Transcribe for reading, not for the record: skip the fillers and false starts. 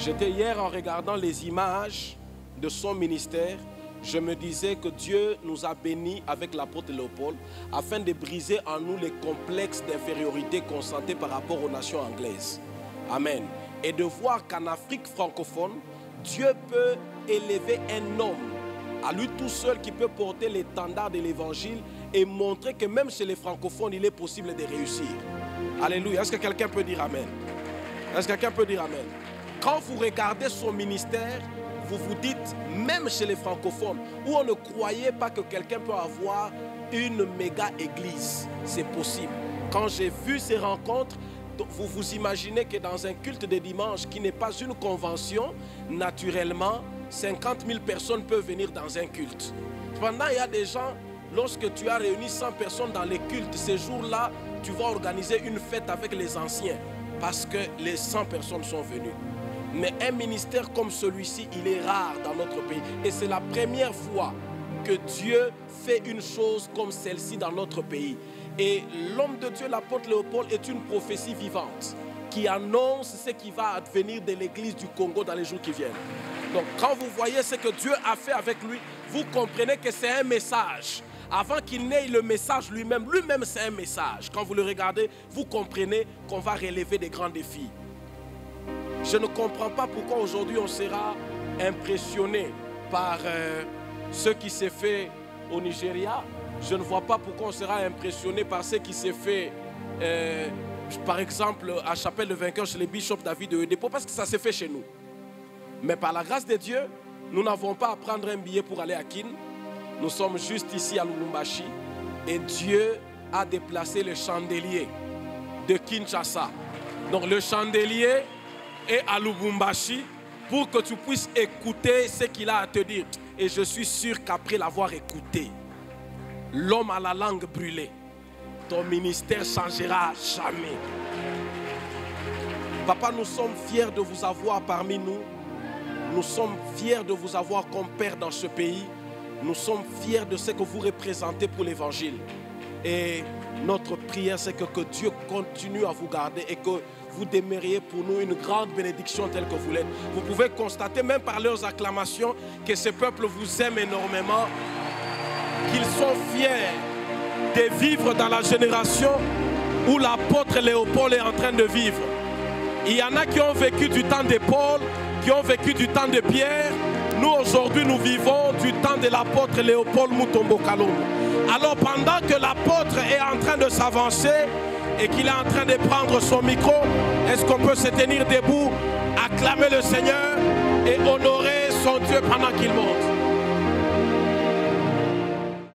J'étais hier en regardant les images de son ministère. Je me disais que Dieu nous a bénis avec l'apôtre Léopold afin de briser en nous les complexes d'infériorité constatés par rapport aux nations anglaises. Amen. Et de voir qu'en Afrique francophone, Dieu peut élever un homme à lui tout seul qui peut porter l'étendard de l'évangile et montrer que même chez les francophones, il est possible de réussir. Alléluia. Est-ce que quelqu'un peut dire Amen? Est-ce que quelqu'un peut dire Amen? Quand vous regardez son ministère, vous vous dites, même chez les francophones, où on ne croyait pas que quelqu'un peut avoir une méga église, c'est possible. Quand j'ai vu ces rencontres, vous vous imaginez que dans un culte de dimanche qui n'est pas une convention, naturellement, 50 000 personnes peuvent venir dans un culte. Cependant, il y a des gens, lorsque tu as réuni 100 personnes dans les cultes, ces jours-là, tu vas organiser une fête avec les anciens parce que les 100 personnes sont venues. Mais un ministère comme celui-ci, il est rare dans notre pays. Et c'est la première fois que Dieu fait une chose comme celle-ci dans notre pays. Et l'homme de Dieu, l'apôtre Léopold, est une prophétie vivante qui annonce ce qui va advenir de l'église du Congo dans les jours qui viennent. Donc quand vous voyez ce que Dieu a fait avec lui, vous comprenez que c'est un message. Avant qu'il n'ait le message lui-même c'est un message. Quand vous le regardez, vous comprenez qu'on va relever des grands défis. Je ne comprends pas pourquoi aujourd'hui on sera impressionné par ce qui s'est fait au Nigeria. Je ne vois pas pourquoi on sera impressionné par ce qui s'est fait, par exemple, à Chapelle de Vainqueur chez les bishops David de Edepo, parce que ça s'est fait chez nous. Mais par la grâce de Dieu, nous n'avons pas à prendre un billet pour aller à Kin. Nous sommes juste ici à Lubumbashi et Dieu a déplacé le chandelier de Kinshasa. Donc le chandelier est à Lubumbashi pour que tu puisses écouter ce qu'il a à te dire. Et je suis sûr qu'après l'avoir écouté, l'homme à la langue brûlée, ton ministère changera jamais. Papa, nous sommes fiers de vous avoir parmi nous. Nous sommes fiers de vous avoir comme père dans ce pays. Nous sommes fiers de ce que vous représentez pour l'évangile. Et notre prière, c'est que Dieu continue à vous garder et que vous demeuriez pour nous une grande bénédiction telle que vous l'êtes. Vous pouvez constater, même par leurs acclamations, que ce peuple vous aime énormément, qu'ils sont fiers de vivre dans la génération où l'apôtre Léopold est en train de vivre. Il y en a qui ont vécu du temps de Paul, qui ont vécu du temps de Pierre. Nous, aujourd'hui, nous vivons du temps de l'apôtre Léopold Mutombo Kalongo. Alors, pendant que l'apôtre est en train de s'avancer et qu'il est en train de prendre son micro, est-ce qu'on peut se tenir debout, acclamer le Seigneur et honorer son Dieu pendant qu'il monte?